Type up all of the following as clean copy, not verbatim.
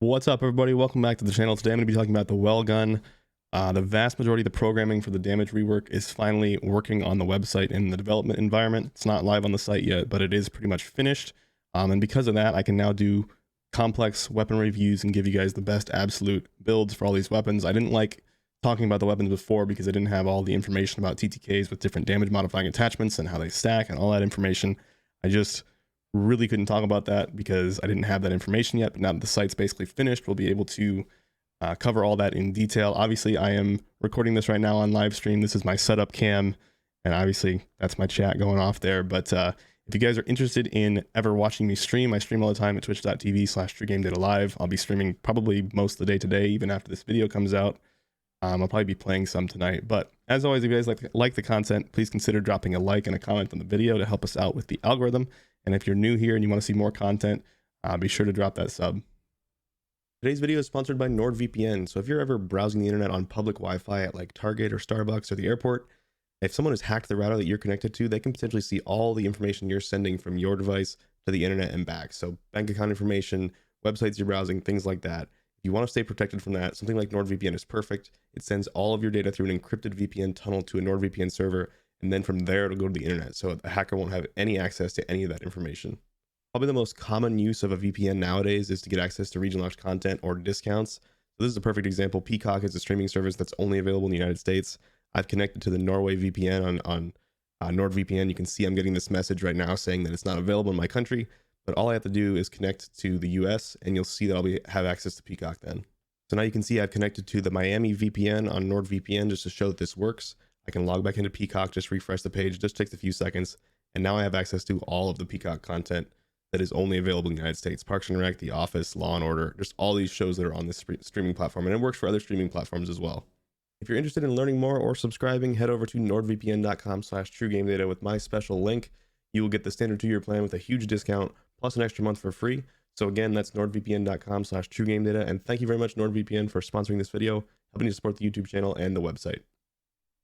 What's up, everybody? Welcome back to the channel. Today I'm going to be talking about the well gun. The vast majority of the programming for the damage rework is finally working on the website in the development environment. It's not live on the site yet, but it is pretty much finished. And because of that, I can now do complex weapon reviews and give you guys the best absolute builds for all these weapons. I didn't like talking about the weapons before because I didn't have all the information about TTKs with different damage modifying attachments and how they stack and all that information. I just really couldn't talk about that because I didn't have that information yet, but now that the site's basically finished, we'll be able to cover all that in detail. Obviously, I am recording this right now on live stream. This is my setup cam, and obviously that's my chat going off there. But if you guys are interested in ever watching me stream, I stream all the time at twitch.tv/TrueGameDataLive. I'll be streaming probably most of the day today, even after this video comes out. I'll probably be playing some tonight. But as always, if you guys like the content, please consider dropping a like and a comment on the video to help us out with the algorithm. And if you're new here and you want to see more content, be sure to drop that sub. Today's video is sponsored by NordVPN. So if you're ever browsing the internet on public Wi-Fi at like Target or Starbucks or the airport, if someone has hacked the router that you're connected to, they can potentially see all the information you're sending from your device to the internet and back. So bank account information, websites you're browsing, things like that. If you want to stay protected from that, something like NordVPN is perfect. It sends all of your data through an encrypted VPN tunnel to a NordVPN server, and then from there it'll go to the internet, so a hacker won't have any access to any of that information. Probably the most common use of a VPN nowadays is to get access to region locked content or discounts. So this is a perfect example. Peacock is a streaming service that's only available in the United States. I've connected to the Norway VPN on NordVPN. You can see I'm getting this message right now saying that it's not available in my country, but all I have to do is connect to the US and you'll see that I'll have access to Peacock then. So now you can see I've connected to the Miami VPN on NordVPN just to show that this works. I can log back into Peacock, just refresh the page, just takes a few seconds, and now I have access to all of the Peacock content that is only available in the United States. Parks and Rec, The Office, Law and Order, just all these shows that are on this streaming platform, and it works for other streaming platforms as well. If you're interested in learning more or subscribing, head over to nordvpn.com/truegamedata with my special link. You will get the standard 2-year plan with a huge discount, plus an extra month for free. So again, that's nordvpn.com/truegamedata, and thank you very much NordVPN for sponsoring this video, helping to support the YouTube channel and the website.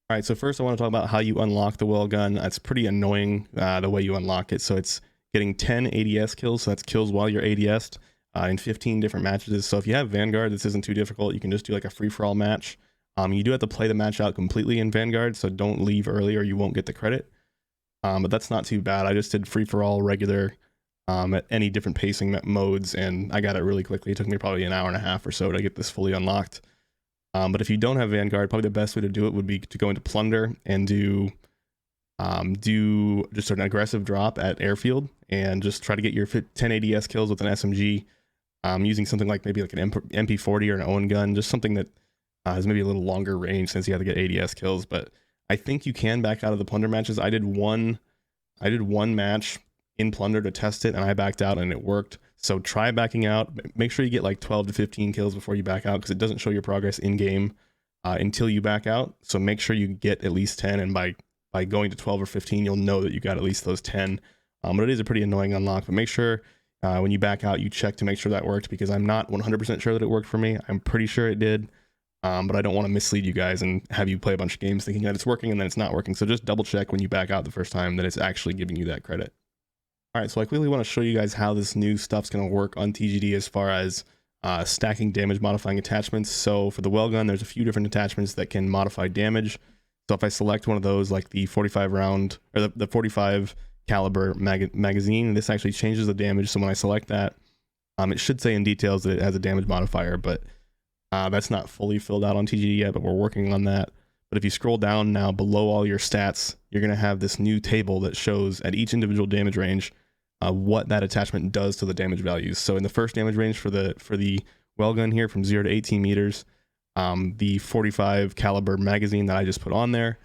All right, so first I want to talk about how you unlock the well gun. It's pretty annoying the way you unlock it. So it's getting 10 ADS kills, so that's kills while you're ADS'd in 15 different matches. So if you have Vanguard, this isn't too difficult. You can just do like a free-for-all match. You do have to play the match out completely in Vanguard, so don't leave early or you won't get the credit. But that's not too bad. I just did free-for-all regular at any different pacing modes, and I got it really quickly. It took me probably an hour and a half or so to get this fully unlocked. But if you don't have Vanguard, probably the best way to do it would be to go into Plunder and do just an aggressive drop at Airfield and just try to get your 10 ADS kills with an SMG, using something like maybe like an MP40 or an Owen gun, just something that has maybe a little longer range since you have to get ADS kills. But I think you can back out of the Plunder matches. I did one match in Plunder to test it, and I backed out and it worked. So try backing out. Make sure you get like 12 to 15 kills before you back out, because it doesn't show your progress in game until you back out. So make sure you get at least 10, and by going to 12 or 15, you'll know that you got at least those 10. But it is a pretty annoying unlock. But make sure when you back out, you check to make sure that worked, because I'm not 100% sure that it worked for me. I'm pretty sure it did, but I don't want to mislead you guys and have you play a bunch of games thinking that it's working and then it's not working. So just double check when you back out the first time that it's actually giving you that credit. All right, so I quickly want to show you guys how this new stuff's going to work on TGD as far as stacking damage modifying attachments. So for the well gun, there's a few different attachments that can modify damage. So if I select one of those, like the 45 round or the 45 caliber magazine, this actually changes the damage. So when I select that, it should say in details that it has a damage modifier, but that's not fully filled out on TGD yet, but we're working on that. But if you scroll down now below all your stats, you're going to have this new table that shows at each individual damage range what that attachment does to the damage values. So in the first damage range for the well gun here, from 0 to 18 meters, the 45 caliber magazine that I just put on there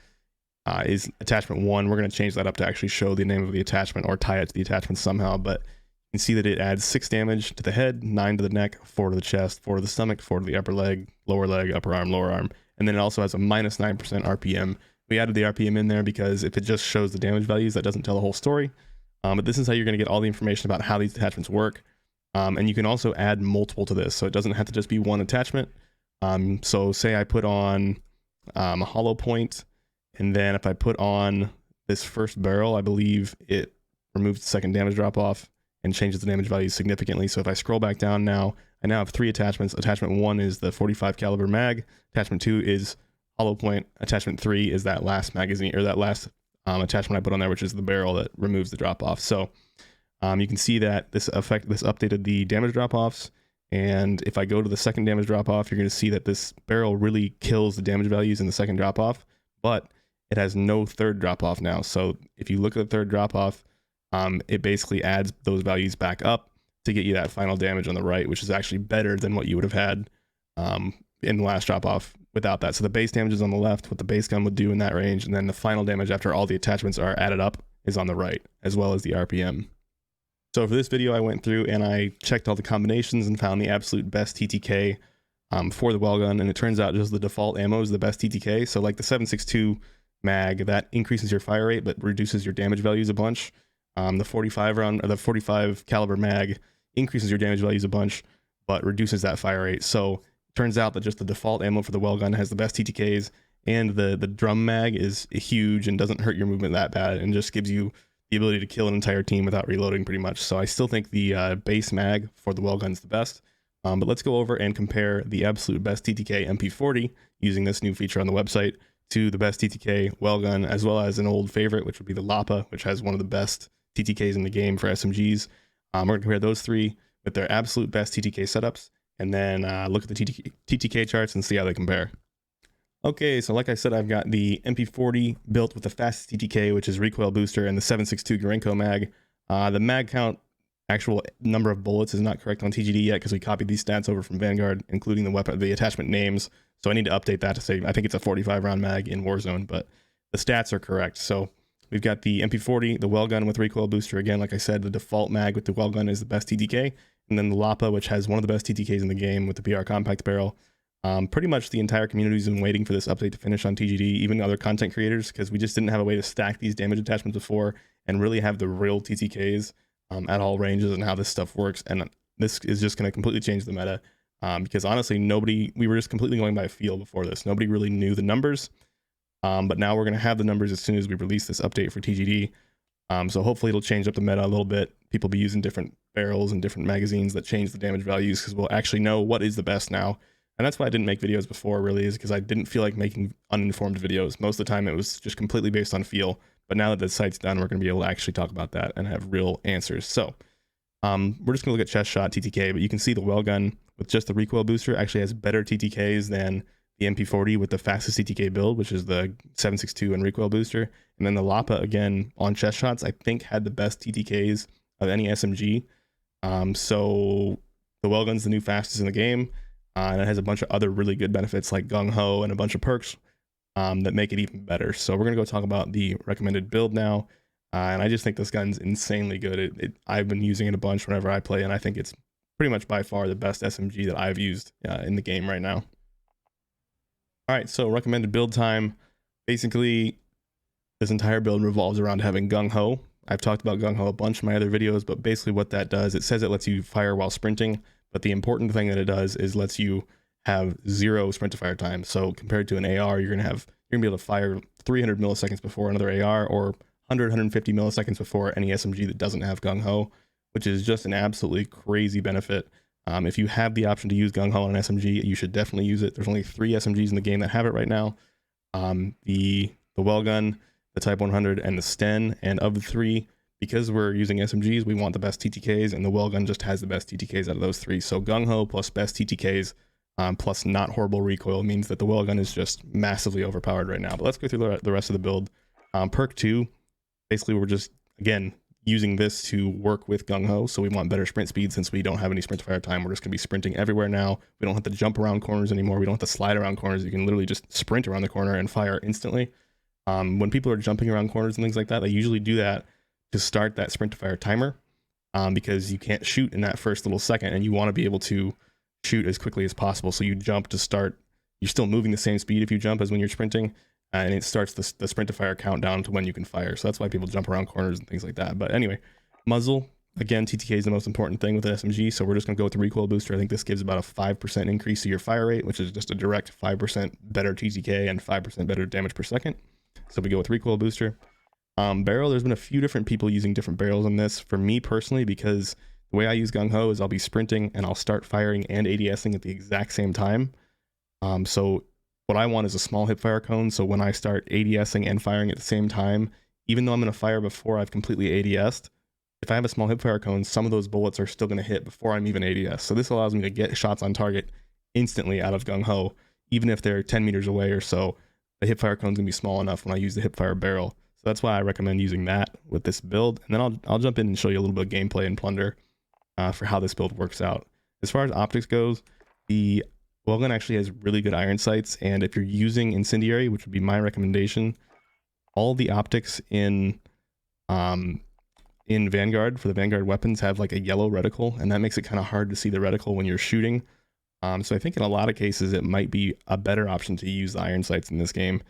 is attachment 1. We're going to change that up to actually show the name of the attachment or tie it to the attachment somehow. But you can see that it adds 6 damage to the head, 9 to the neck, 4 to the chest, 4 to the stomach, 4 to the upper leg, upper arm, lower arm. And then it also has a minus 9% RPM. We added the RPM in there because if it just shows the damage values, that doesn't tell the whole story. But this is how you're going to get all the information about how these attachments work. And you can also add multiple to this, so it doesn't have to just be one attachment. So say I put on a hollow point, and then if I put on this first barrel, I believe it removes the second damage drop off and changes the damage value significantly. So if I scroll back down now, I now have 3 attachments. Attachment 1 is the 45 caliber mag. Attachment 2 is hollow point. Attachment 3 is that last magazine, or that last attachment I put on there, which is the barrel that removes the drop off. So you can see that this updated the damage drop offs. And if I go to the second damage drop off, you're going to see that this barrel really kills the damage values in the second drop off, but it has no third drop off now. So if you look at the third drop off, it basically adds those values back up to get you that final damage on the right, which is actually better than what you would have had in the last drop off without that. So the base damage is on the left, what the base gun would do in that range, and then the final damage after all the attachments are added up is on the right, as well as the RPM. So for this video, I went through and I checked all the combinations and found the absolute best TTK for the Wellgun, and it turns out just the default ammo is the best TTK. So like the 7.62 mag, that increases your fire rate but reduces your damage values a bunch. The 45 caliber mag increases your damage values a bunch but reduces that fire rate. So it turns out that just the default ammo for the Wellgun has the best TTKs, and the drum mag is huge and doesn't hurt your movement that bad and just gives you the ability to kill an entire team without reloading pretty much. So I still think the base mag for the Wellgun is the best. But let's go over and compare the absolute best TTK MP40 using this new feature on the website to the best TTK Wellgun, as well as an old favorite, which would be the Lapa, which has one of the best TTKs in the game for SMGs. We're going to compare those three with their absolute best TTK setups, and then look at the TTK charts and see how they compare. Okay, so like I said, I've got the MP40 built with the fastest TTK, which is recoil booster, and the 7.62 Gorenko mag. The mag count, actual number of bullets, is not correct on TGD yet because we copied these stats over from Vanguard, including the weapon, the attachment names. So I need to update that to say I think it's a 45 round mag in Warzone, but the stats are correct. So we've got the MP40, the Wellgun with recoil booster. Again, like I said, the default mag with the Wellgun is the best TTK, and then the Lapa, which has one of the best TTKs in the game with the BR compact barrel. Pretty much the entire community's been waiting for this update to finish on TGD, even other content creators, because we just didn't have a way to stack these damage attachments before and really have the real TTKs at all ranges and how this stuff works. And this is just going to completely change the meta, because honestly, we were just completely going by feel before this. Nobody really knew the numbers, but now we're going to have the numbers as soon as we release this update for TGD. So hopefully it'll change up the meta a little bit. People will be using different barrels and different magazines that change the damage values, because we'll actually know what is the best now. And that's why I didn't make videos before, really, is because I didn't feel like making uninformed videos. Most of the time it was just completely based on feel. But now that the site's done, we're going to be able to actually talk about that and have real answers. So we're just going to look at chest shot TTK, but you can see the Wellgun with just the recoil booster actually has better TTKs than the MP40 with the fastest TTK build, which is the 7.62 and recoil booster. And then the Lapa, again, on chest shots, I think had the best TTKs of any SMG. So the Wellgun's the new fastest in the game. And it has a bunch of other really good benefits like Gung Ho and a bunch of perks that make it even better. So we're going to go talk about the recommended build now. And I just think this gun's insanely good. I've been using it a bunch whenever I play, and I think it's pretty much by far the best SMG that I've used in the game right now. All right, so recommended build time. Basically, this entire build revolves around having Gung Ho. I've talked about Gung Ho a bunch in my other videos, but basically what that does, it says it lets you fire while sprinting. But the important thing that it does is lets you have 0 sprint to fire time. So compared to an AR, you're gonna be able to fire 300 milliseconds before another AR, or 150 milliseconds before any SMG that doesn't have Gung Ho, which is just an absolutely crazy benefit. If you have the option to use Gung Ho on an SMG, you should definitely use it. There's only 3 SMGs in the game that have it right now. The Wellgun, the Type 100, and the Sten. And of the 3, because we're using SMGs, we want the best TTKs, and the Wellgun just has the best TTKs out of those 3. So Gung Ho plus best TTKs plus not horrible recoil means that the Wellgun is just massively overpowered right now. But let's go through the rest of the build. Perk 2, basically we're just, again, using this to work with Gung Ho. So we want better sprint speed since we don't have any sprint to fire time. We're just going to be sprinting everywhere now. We don't have to jump around corners anymore. We don't have to slide around corners. You can literally just sprint around the corner and fire instantly. When people are jumping around corners and things like that, they usually do that to start that sprint to fire timer, because you can't shoot in that first little second, and you want to be able to shoot as quickly as possible. So you jump to start, you're still moving the same speed if you jump as when you're sprinting, and it starts the sprint to fire countdown to when you can fire. So that's why people jump around corners and things like that. But anyway, muzzle, again, TTK is the most important thing with an SMG, so we're just going to go with the recoil booster. I think this gives about a 5% increase to your fire rate, which is just a direct 5% better TTK and 5% better damage per second. So we go with recoil booster. Barrel, there's been a few different people using different barrels on this. For me personally, because The way I use Gung Ho is I'll be sprinting and I'll start firing and ADSing at the exact same time. So what I want is a small hipfire cone. So when I start ADSing and firing at the same time, even though I'm going to fire before I've completely ADS'd, if I have a small hipfire cone, some of those bullets are still going to hit before I'm even ADS. So this allows me to get shots on target instantly out of Gung Ho, even if they're 10 meters away or so. The hipfire cone's going to be small enough when I use the hipfire barrel. So that's why I recommend using that with this build. And then I'll jump in and show you a little bit of gameplay and plunder for how this build works out. As far as optics goes, the Wellgun actually has really good iron sights. And if you're using Incendiary, which would be my recommendation, all the optics in Vanguard for the Vanguard weapons have like a yellow reticle, and that makes it kind of hard to see the reticle when you're shooting. So I think in a lot of cases it might be a better option to use the iron sights in this game.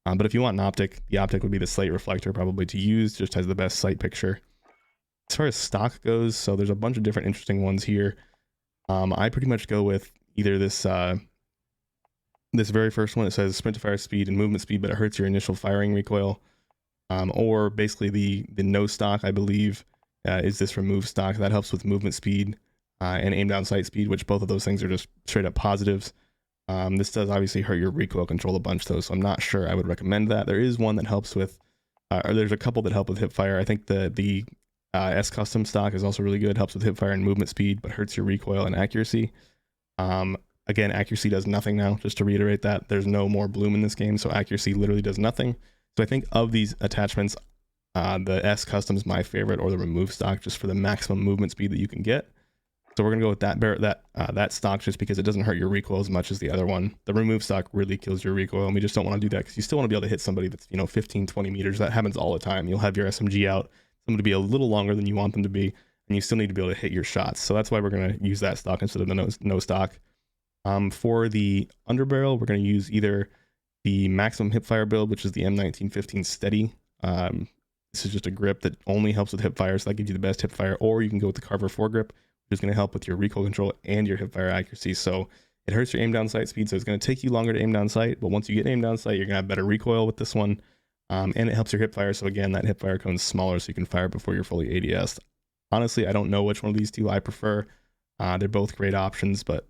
But if you want an optic, the optic would be the slate reflector probably to use, just has the best sight picture. As far as stock goes, so there's a bunch of different interesting ones here. I pretty much go with either this this very first one. It says sprint to fire speed and movement speed, but it hurts your initial firing recoil. Or basically the no stock, I believe, is this remove stock. That helps with movement speed and aim down sight speed, which both of those things are just straight up positives. This does obviously hurt your recoil control a bunch though, so I'm not sure I would recommend that. There is one that helps with, or there's a couple that help with hipfire. I think the S custom stock is also really good, helps with hipfire and movement speed, but hurts your recoil and accuracy. Again, accuracy does nothing now, just to reiterate that. There's no more bloom in this game, so accuracy literally does nothing. So I think of these attachments, the S custom is my favorite, or the remove stock, just for the maximum movement speed that you can get. So we're gonna go with that stock just because it doesn't hurt your recoil as much as the other one. The remove stock really kills your recoil, and we just don't want to do that because you still want to be able to hit somebody that's 15-20 meters. That happens all the time. You'll have your SMG out, somebody to be a little longer than you want them to be, and you still need to be able to hit your shots. So that's why we're gonna use that stock instead of the no stock. For the underbarrel, we're gonna use either the maximum hipfire build, which is the M1915 steady. This is just a grip that only helps with hipfire, so that gives you the best hipfire, or you can go with the Carver 4 grip, which is going to help with your recoil control and your hipfire accuracy. So it hurts your aim down sight speed, so it's going to take you longer to aim down sight, but once you get aim down sight, you're going to have better recoil with this one. And it helps your hipfire, so again, that hipfire cone is smaller, so you can fire before you're fully ADS. Honestly, I don't know which one of these two I prefer. They're both great options, but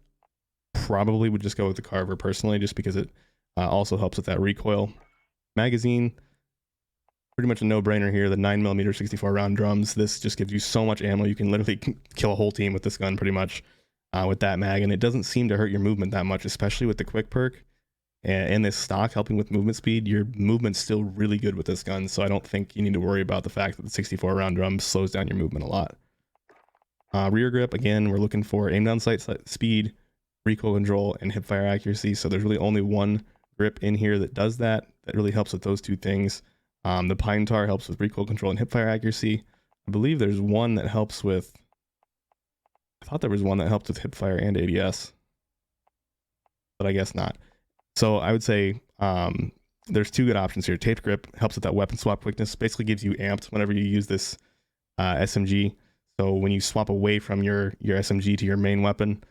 probably would just go with the Carver personally, just because it also helps with that recoil. Magazine, pretty much a no-brainer here. The 9mm 64 round drums. This just gives you so much ammo. You can literally kill a whole team with this gun pretty much with that mag, and it doesn't seem to hurt your movement that much, especially with the quick perk and this stock helping with movement speed. Your movement's still really good with this gun, so I don't think you need to worry about the fact that the 64 round drum slows down your movement a lot. Rear grip, again, we're looking for aim down sight speed, recoil control, and hipfire accuracy. So there's really only one grip in here that does that. That really helps with those two things. The pine tar helps with recoil control and hipfire accuracy. I believe there's one that helps with, I thought there was one that helped with hipfire and ADS, but I guess not. So I would say there's two good options here. Taped grip helps with that weapon swap quickness, basically gives you amped whenever you use this SMG. So when you swap away from your SMG to your main weapon,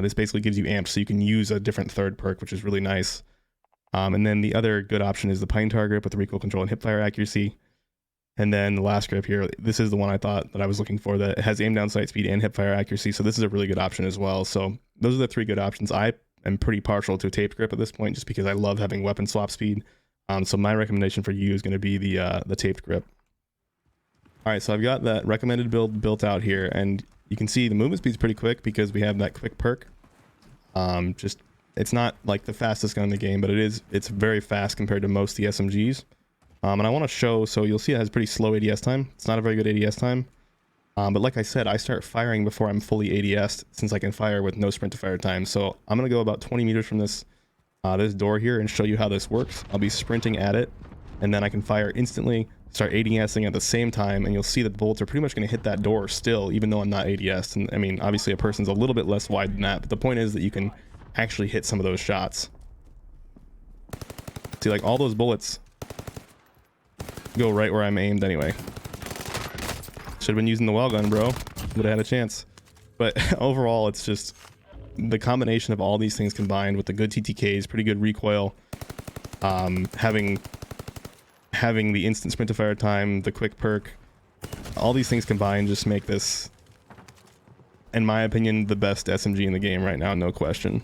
this basically gives you amped, so you can use a different third perk, which is really nice. And then the other good option is the pine tar grip with the recoil control and hipfire accuracy. And then the last grip here, this is the one I thought that I was looking for, that has aim down sight speed and hipfire accuracy. So this is a really good option as well. So those are the three good options. I am pretty partial to a taped grip at this point, just because I love having weapon swap speed. So my recommendation for you is going to be the taped grip. All right, so I've got that recommended build built out here, and you can see the movement speed is pretty quick because we have that quick perk. It's not like the fastest gun in the game, but it's very fast compared to most of the SMGs. And I want to show, so you'll see it has pretty slow ADS time. It's not a very good ADS time. But like I said, I start firing before I'm fully ADS'd, since I can fire with no sprint to fire time. So I'm going to go about 20 meters from this door here and show you how this works. I'll be sprinting at it, and then I can fire instantly, start ADSing at the same time, and you'll see that the bullets are pretty much going to hit that door still, even though I'm not ADS'd. And I mean, obviously a person's a little bit less wide than that, but the point is that you can actually hit some of those shots. See, like, all those bullets go right where I'm aimed anyway. Should have been using the well gun, bro. Would have had a chance. But overall, it's just the combination of all these things combined with the good TTKs, pretty good recoil, having the instant sprint to fire time, the quick perk, all these things combined just make this in my opinion, the best SMG in the game right now, no question.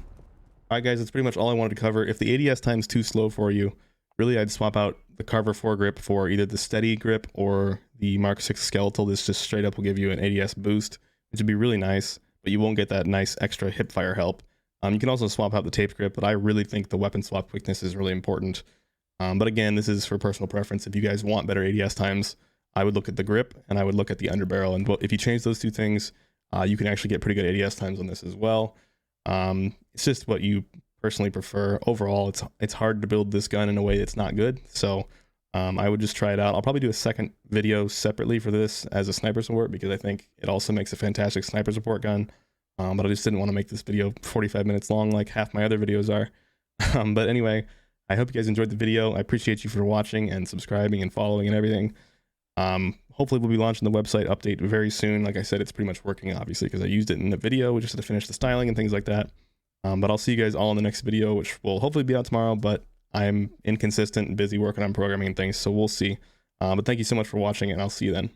Alright guys, that's pretty much all I wanted to cover. If the ADS time's too slow for you, really I'd swap out the Carver foregrip for either the steady grip or the Mark 6 skeletal. This just straight up will give you an ADS boost, which would be really nice, but you won't get that nice extra hip fire help. You can also swap out the taped grip, but I really think the weapon swap quickness is really important. But again, this is for personal preference. If you guys want better ADS times, I would look at the grip and I would look at the underbarrel. And if you change those two things, you can actually get pretty good ADS times on this as well. It's just what you personally prefer. Overall, it's hard to build this gun in a way that's not good. So I would just try it out. I'll probably do a second video separately for this as a sniper support because I think it also makes a fantastic sniper support gun. But I just didn't want to make this video 45 minutes long like half my other videos are. But anyway, I hope you guys enjoyed the video. I appreciate you for watching and subscribing and following and everything. Hopefully we'll be launching the website update very soon. Like I said, it's pretty much working, obviously, because I used it in the video. We just had to finish the styling and things like that. But I'll see you guys all in the next video, which will hopefully be out tomorrow, but I'm inconsistent and busy working on programming and things, so we'll see. But thank you so much for watching, and I'll see you then.